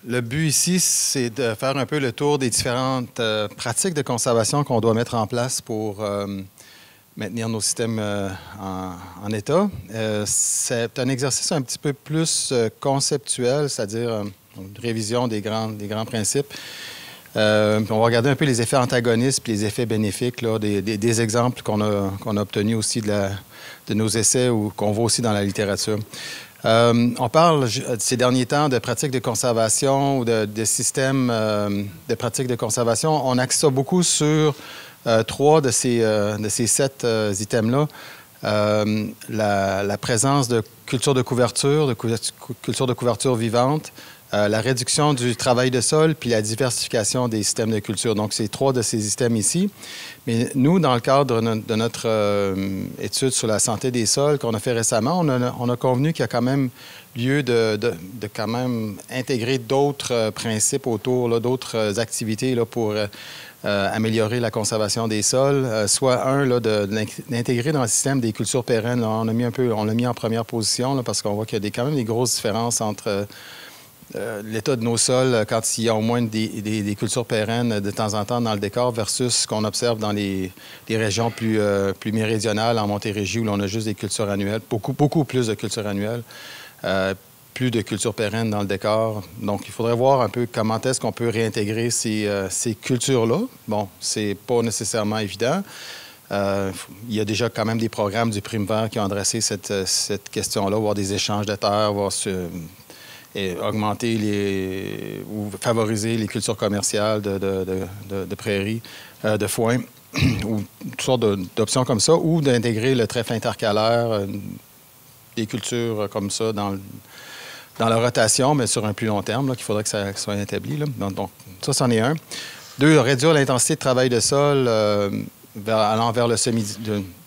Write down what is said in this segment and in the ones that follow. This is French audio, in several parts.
Le but ici, c'est de faire un peu le tour des différentes pratiques de conservation qu'on doit mettre en place pour maintenir nos systèmes en état. C'est un exercice un petit peu plus conceptuel, c'est-à-dire une révision des grands principes. On va regarder un peu les effets antagonistes et les effets bénéfiques, là, des exemples qu'on a obtenus aussi de nos essais ou qu'on voit aussi dans la littérature. On parle ces derniers temps de pratiques de conservation ou de systèmes de pratiques de conservation. On axe ça beaucoup sur trois de ces sept items-là. La présence de cultures de couverture vivante, la réduction du travail de sol, puis la diversification des systèmes de culture. Donc, c'est trois de ces systèmes ici. Mais nous, dans le cadre de notre étude sur la santé des sols qu'on a fait récemment, on a convenu qu'il y a quand même lieu de quand même intégrer d'autres principes autour, d'autres activités là, pour améliorer la conservation des sols, soit d'intégrer dans le système des cultures pérennes. Là, on l'a mis en première position là, parce qu'on voit qu'il y a quand même des grosses différences entre l'état de nos sols quand il y a au moins des cultures pérennes de temps en temps dans le décor versus ce qu'on observe dans les régions plus méridionales, en Montérégie, où l'on a juste des cultures annuelles, beaucoup plus de cultures annuelles, plus de cultures pérennes dans le décor. Donc, il faudrait voir un peu comment est-ce qu'on peut réintégrer ces cultures-là. Bon, c'est pas nécessairement évident. Il y a déjà quand même des programmes du Primevert qui ont adressé cette question-là, voir des échanges de terre, voir et augmenter ou favoriser les cultures commerciales de prairies, de foin, ou toutes sortes d'options comme ça, ou d'intégrer le trèfle intercalaire, des cultures comme ça dans la rotation, mais sur un plus long terme, qu'il faudrait que ça soit établi. Là. Donc, ça, c'en est un. Deux, réduire l'intensité de travail de sol allant vers le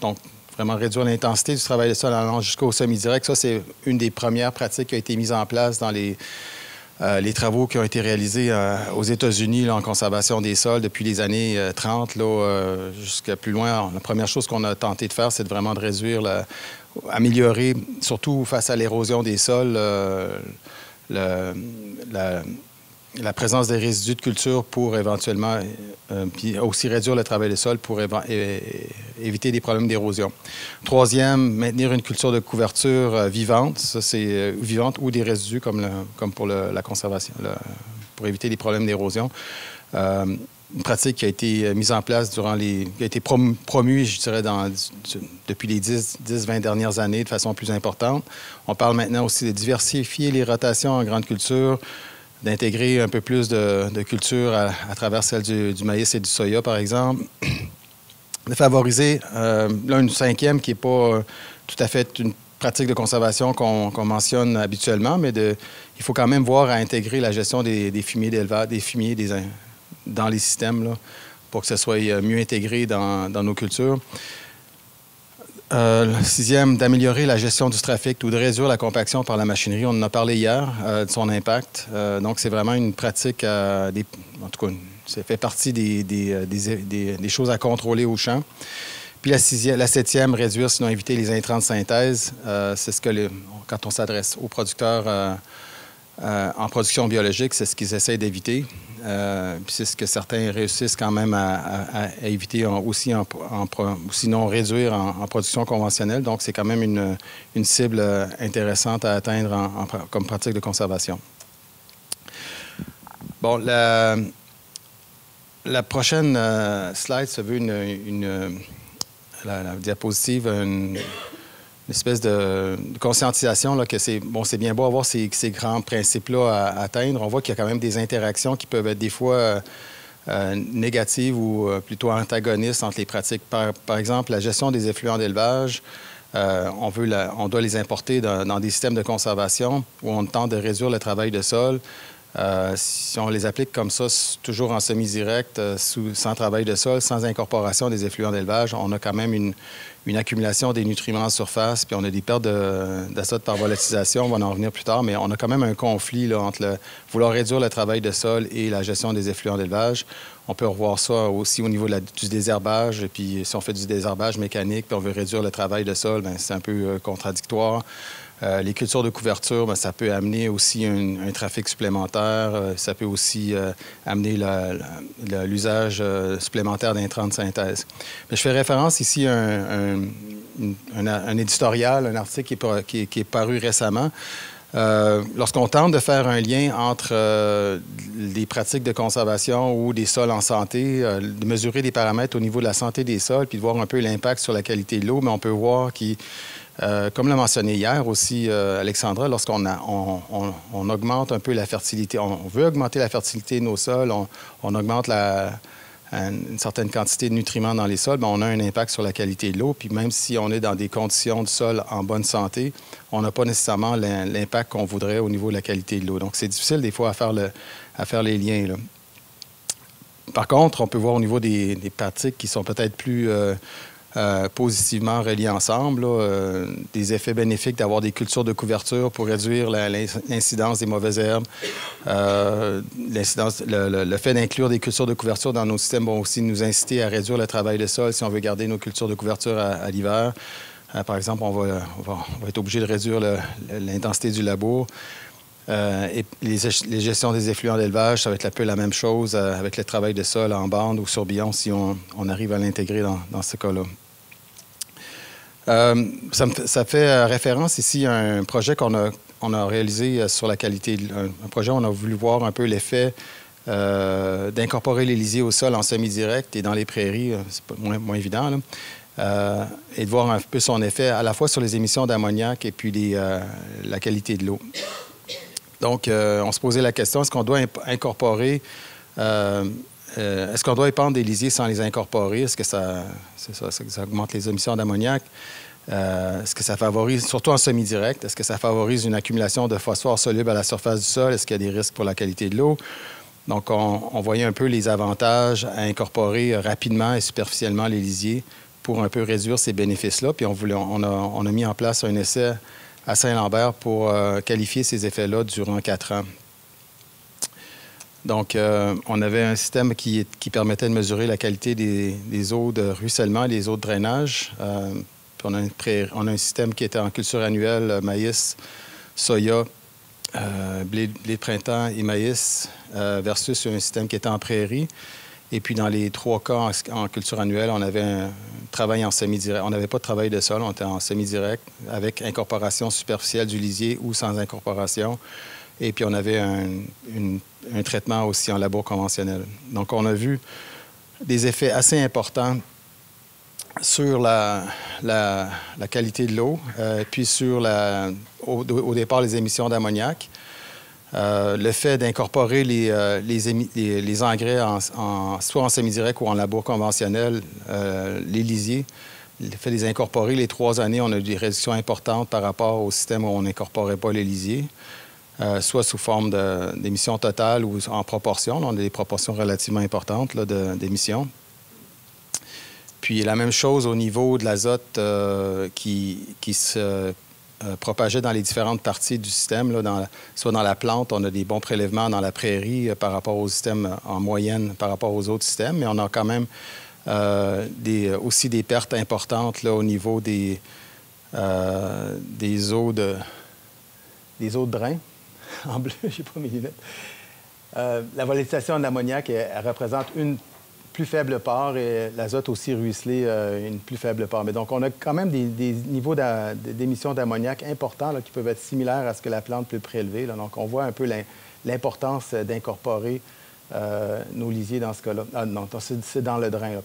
donc, vraiment réduire l'intensité du travail de sol allant jusqu'au semi-direct. Ça, c'est une des premières pratiques qui a été mise en place dans les travaux qui ont été réalisés aux États-Unis en conservation des sols depuis les années 30 jusqu'à plus loin. La première chose qu'on a tenté de faire, c'est vraiment de réduire, améliorer, surtout face à l'érosion des sols, la présence des résidus de culture pour éventuellement, puis aussi réduire le travail des sols pour éviter des problèmes d'érosion. Troisième, maintenir une culture de couverture vivante. Ça, c'est vivante ou des résidus comme pour la conservation, pour éviter les problèmes d'érosion. Une pratique qui a été mise en place qui a été promue, je dirais, depuis les 10-20 dernières années de façon plus importante. On parle maintenant aussi de diversifier les rotations en grande culture, d'intégrer un peu plus de culture à travers celle du maïs et du soya, par exemple. De favoriser, une cinquième qui n'est pas tout à fait une pratique de conservation qu'on mentionne habituellement, mais il faut quand même voir à intégrer la gestion des fumiers d'élevage, des fumiers dans les systèmes, là, pour que ce soit mieux intégré dans nos cultures. Sixième, d'améliorer la gestion du trafic ou de réduire la compaction par la machinerie. On en a parlé hier de son impact. Donc, c'est vraiment une pratique, en tout cas, ça fait partie des choses à contrôler au champ. Puis la septième, réduire, sinon éviter les intrants de synthèse. C'est ce que quand on s'adresse aux producteurs en production biologique, c'est ce qu'ils essaient d'éviter. Puis c'est ce que certains réussissent quand même à éviter sinon réduire en production conventionnelle. Donc, c'est quand même une cible intéressante à atteindre comme pratique de conservation. Bon, la prochaine slide, ça veut la diapositive, une espèce de conscientisation là, que c'est bien beau avoir ces grands principes-là à atteindre. On voit qu'il y a quand même des interactions qui peuvent être des fois négatives ou plutôt antagonistes entre les pratiques. Par exemple, la gestion des effluents d'élevage, on doit les importer dans des systèmes de conservation où on tente de réduire le travail de sol. Si on les applique comme ça, toujours en semi-direct, sans travail de sol, sans incorporation des effluents d'élevage, on a quand même une accumulation des nutriments en surface, puis on a des pertes d'azote par volatilisation. On va en revenir plus tard, mais on a quand même un conflit là, entre vouloir réduire le travail de sol et la gestion des effluents d'élevage. On peut revoir ça aussi au niveau du désherbage. Et puis, si on fait du désherbage mécanique puis on veut réduire le travail de sol, bien, c'est un peu contradictoire. Les cultures de couverture, bien, ça peut amener aussi un trafic supplémentaire. Ça peut aussi amener l'usage supplémentaire d'intrants de synthèse. Mais je fais référence ici à un éditorial, un article qui est paru récemment. Lorsqu'on tente de faire un lien entre les pratiques de conservation ou des sols en santé, de mesurer des paramètres au niveau de la santé des sols, puis de voir un peu l'impact sur la qualité de l'eau, mais on peut voir comme l'a mentionné hier aussi Alexandra, lorsqu'on on augmente un peu la fertilité, on veut augmenter la fertilité de nos sols, on augmente une certaine quantité de nutriments dans les sols, bien, on a un impact sur la qualité de l'eau. Puis même si on est dans des conditions de sol en bonne santé, on n'a pas nécessairement l'impact qu'on voudrait au niveau de la qualité de l'eau. Donc, c'est difficile des fois à faire les liens, là. Par contre, on peut voir au niveau des pratiques qui sont peut-être plus positivement reliés ensemble, là, des effets bénéfiques d'avoir des cultures de couverture pour réduire l'incidence des mauvaises herbes. Le fait d'inclure des cultures de couverture dans nos systèmes va aussi nous inciter à réduire le travail de sol si on veut garder nos cultures de couverture à l'hiver. Par exemple, on va être obligé de réduire l'intensité du labour. Et les gestions des effluents d'élevage, ça va être un peu la même chose avec le travail de sol en bande ou sur billon si on arrive à l'intégrer dans ce cas-là. Ça fait référence ici à un projet qu'on a réalisé sur la qualité. Un projet où on a voulu voir un peu l'effet d'incorporer les lisiers au sol en semi-direct et dans les prairies, c'est moins évident, là, et de voir un peu son effet à la fois sur les émissions d'ammoniac et puis la qualité de l'eau. Donc, on se posait la question, est-ce qu'on doit incorporer, est-ce qu'on doit épandre des lisiers sans les incorporer? Est-ce que ça augmente les émissions d'ammoniac? Est-ce que ça favorise, surtout en semi-direct, est-ce que ça favorise une accumulation de phosphore soluble à la surface du sol? Est-ce qu'il y a des risques pour la qualité de l'eau? Donc, on voyait un peu les avantages à incorporer rapidement et superficiellement les lisiers pour un peu réduire ces bénéfices-là. Puis on a mis en place un essai à Saint-Lambert pour qualifier ces effets-là durant 4 ans. Donc, on avait un système qui permettait de mesurer la qualité des eaux de ruissellement et des eaux de drainage. Puis on a un système qui était en culture annuelle, maïs, soya, blé de printemps et maïs, versus un système qui était en prairie. Et puis, dans les 3 cas en culture annuelle, on avait un travail en semi-direct. On n'avait pas de travail de sol, on était en semi-direct avec incorporation superficielle du lisier ou sans incorporation. Et puis, on avait un traitement aussi en labour conventionnel. Donc, on a vu des effets assez importants sur la qualité de l'eau, puis sur au départ les émissions d'ammoniac. Le fait d'incorporer les engrais soit en semi-direct ou en labour conventionnel, les lisiers, le fait de les incorporer les 3 années, on a eu des réductions importantes par rapport au système où on n'incorporait pas les lisiers, soit sous forme d'émissions totales ou en proportion. Là, on a des proportions relativement importantes d'émissions. Puis la même chose au niveau de l'azote qui se propageait dans les différentes parties du système. Là, soit dans la plante, on a des bons prélèvements dans la prairie par rapport au système en moyenne par rapport aux autres systèmes, mais on a quand même aussi des pertes importantes là, au niveau des eaux de drain. En bleu, je n'ai pas mes lunettes. La volatilisation en ammoniac, elle représente une plus faible part et l'azote aussi ruisselé, une plus faible part. Mais donc, on a quand même des niveaux d'émissions d'ammoniac importants là, qui peuvent être similaires à ce que la plante peut prélever. Là. Donc, on voit un peu l'importance d'incorporer nos lisiers dans ce cas-là. Ah non, c'est dans le drain, là,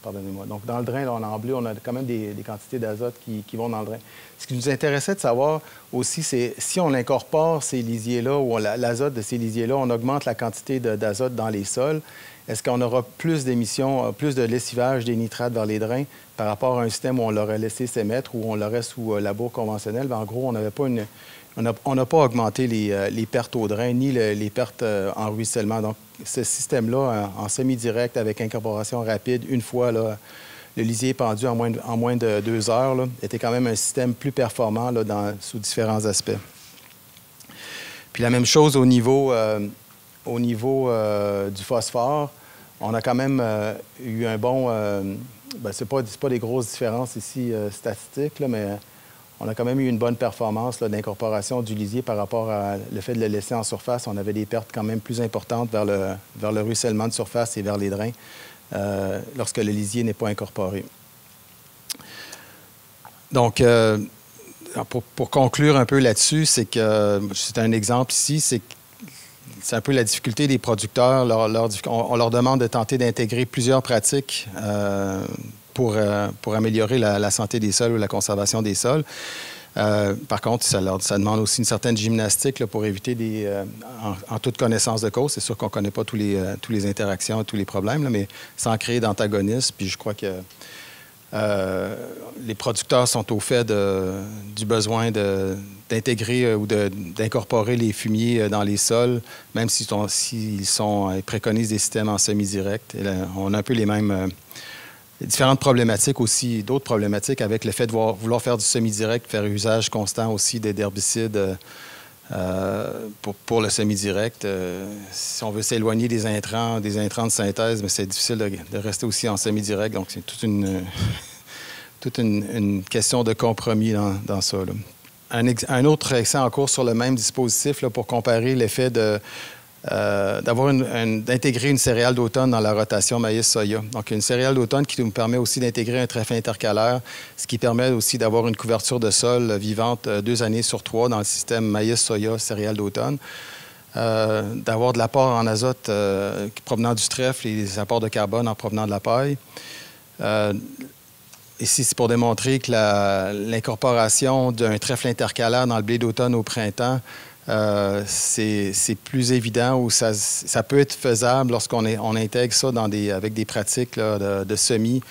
pardonnez-moi. Donc, dans le drain, là, en bleu, on a quand même des quantités d'azote qui vont dans le drain. Ce qui nous intéressait de savoir aussi, c'est si on incorpore ces lisiers-là ou l'azote de ces lisiers-là, on augmente la quantité d'azote dans les sols. Est-ce qu'on aura plus d'émissions, plus de lessivage des nitrates vers les drains par rapport à un système où on l'aurait laissé s'émettre ou on l'aurait sous labour conventionnel? Bien, en gros, on n'a pas augmenté les pertes au drain ni les pertes en ruissellement. Donc, ce système-là, en semi-direct avec incorporation rapide, une fois le lisier pendu en moins de 2 heures là, était quand même un système plus performant là, sous différents aspects. Puis la même chose au niveau du phosphore. On a quand même eu un bon... c'est pas des grosses différences ici statistiques, là, mais on a quand même eu une bonne performance d'incorporation du lisier par rapport à le fait de le laisser en surface. On avait des pertes quand même plus importantes vers le ruissellement de surface et vers les drains lorsque le lisier n'est pas incorporé. Donc, pour conclure un peu là-dessus, c'est un exemple ici, c'est un peu la difficulté des producteurs. On leur demande de tenter d'intégrer plusieurs pratiques pour améliorer la santé des sols ou la conservation des sols. Par contre, ça demande aussi une certaine gymnastique là, pour éviter en toute connaissance de cause. C'est sûr qu'on ne connaît pas tous les interactions, tous les problèmes, là, mais sans créer d'antagonisme. Puis je crois que les producteurs sont au fait du besoin d'intégrer ou d'incorporer les fumiers dans les sols, même s'ils préconisent des systèmes en semi-direct. On a un peu les mêmes différentes problématiques aussi, d'autres problématiques avec le fait de vouloir faire du semi-direct, faire usage constant aussi d'herbicides pour le semi-direct. Si on veut s'éloigner des intrants de synthèse, mais c'est difficile de rester aussi en semi-direct. Donc, c'est toute une question de compromis dans ça. Là. Un autre essai en cours sur le même dispositif là, pour comparer l'effet d'intégrer une céréale d'automne dans la rotation maïs-soya. Donc, une céréale d'automne qui nous permet aussi d'intégrer un trèfle intercalaire, ce qui permet aussi d'avoir une couverture de sol vivante 2 années sur 3 dans le système maïs-soya céréale d'automne. D'avoir de l'apport en azote provenant du trèfle et des apports de carbone en provenant de la paille. Ici, c'est pour démontrer que l'incorporation d'un trèfle intercalaire dans le blé d'automne au printemps, c'est plus évident ou ça peut être faisable lorsqu'on intègre ça avec des pratiques là, de semis.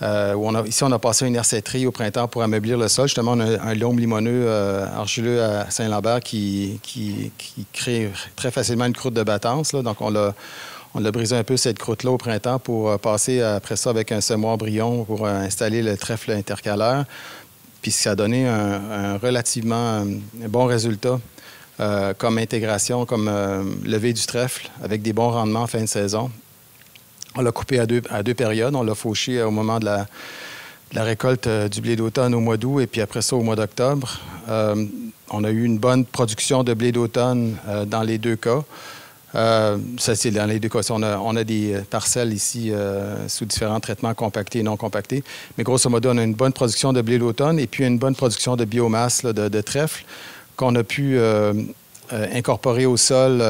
Ici, on a passé une hercéterie au printemps pour ameublir le sol. Justement, on a un loam limoneux argileux à Saint-Lambert qui crée très facilement une croûte de battance. Là. Donc, on a brisé un peu cette croûte-là au printemps pour passer après ça avec un semoir brillon pour installer le trèfle intercalaire. Puis ça a donné un relativement bon résultat comme intégration, comme levée du trèfle avec des bons rendements en fin de saison. On l'a coupé à deux périodes. On l'a fauché au moment de la récolte du blé d'automne au mois d'août et puis après ça au mois d'octobre. On a eu une bonne production de blé d'automne dans les 2 cas. Ça, c'est dans les 2 cas. On a des parcelles ici sous différents traitements compactés et non compactés. Mais grosso modo, on a une bonne production de blé d'automne et puis une bonne production de biomasse là, de trèfle qu'on a pu incorporer au sol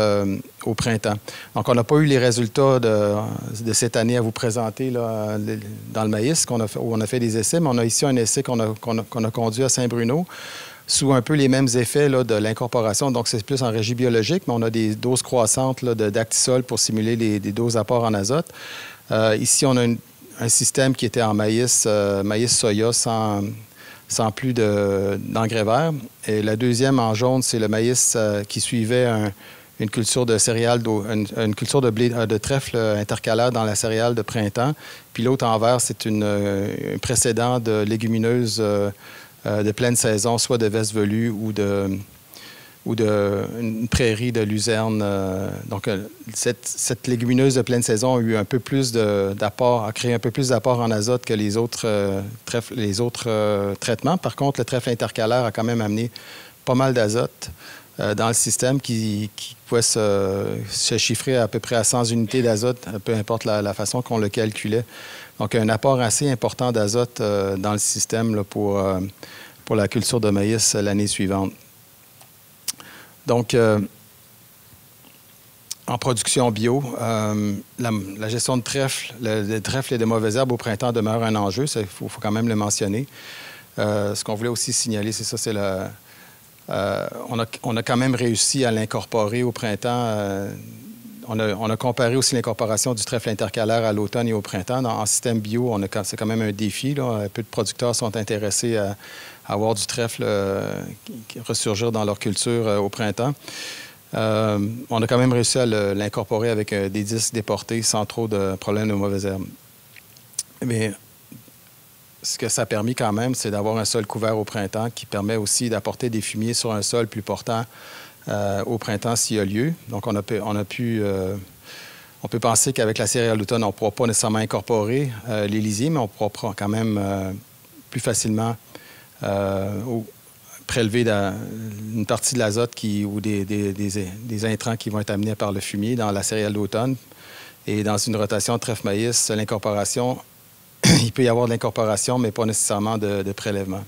au printemps. Donc, on n'a pas eu les résultats de cette année à vous présenter là, dans le maïs où on a fait des essais, mais on a ici un essai qu'on a conduit à Saint-Bruno sous un peu les mêmes effets là, de l'incorporation. Donc, c'est plus en régie biologique, mais on a des doses croissantes d'actisol pour simuler les doses apports en azote. Ici, on a un système qui était en maïs-soya sans plus d'engrais verts. Et la deuxième en jaune, c'est le maïs qui suivait une culture de céréales, une culture de blé, de trèfle intercalaire dans la céréale de printemps. Puis l'autre en vert, c'est un précédent de légumineuses de pleine saison, soit de veste velue ou une prairie de luzerne. Donc, cette légumineuse de pleine saison a eu un peu plus d'apport, a créé un peu plus d'apport en azote que les autres traitements. Par contre, le trèfle intercalaire a quand même amené pas mal d'azote dans le système qui pouvait se chiffrer à peu près à 100 unités d'azote, peu importe la façon qu'on le calculait. Donc, un apport assez important d'azote dans le système là, pour la culture de maïs l'année suivante. Donc, en production bio, la gestion de trèfle, le trèfle et de mauvaises herbes au printemps demeure un enjeu. Il faut quand même le mentionner. Ce qu'on voulait aussi signaler, c'est ça, c'est on a quand même réussi à l'incorporer au printemps. On a comparé aussi l'incorporation du trèfle intercalaire à l'automne et au printemps. En système bio, c'est quand même un défi. Là. Peu de producteurs sont intéressés à avoir du trèfle qui ressurgir dans leur culture au printemps. On a quand même réussi à l'incorporer avec des disques déportés sans trop de problèmes de mauvaises herbes. Mais ce que ça a permis quand même, c'est d'avoir un sol couvert au printemps qui permet aussi d'apporter des fumiers sur un sol plus portant au printemps s'il y a lieu. Donc, on peut penser qu'avec la céréale d'automne, on ne pourra pas nécessairement incorporer les lisiers, mais on pourra quand même plus facilement prélever une partie de l'azote ou des intrants qui vont être amenés par le fumier dans la céréale d'automne. Et dans une rotation de trèfle maïs, l'incorporation, il peut y avoir de l'incorporation, mais pas nécessairement de prélèvement.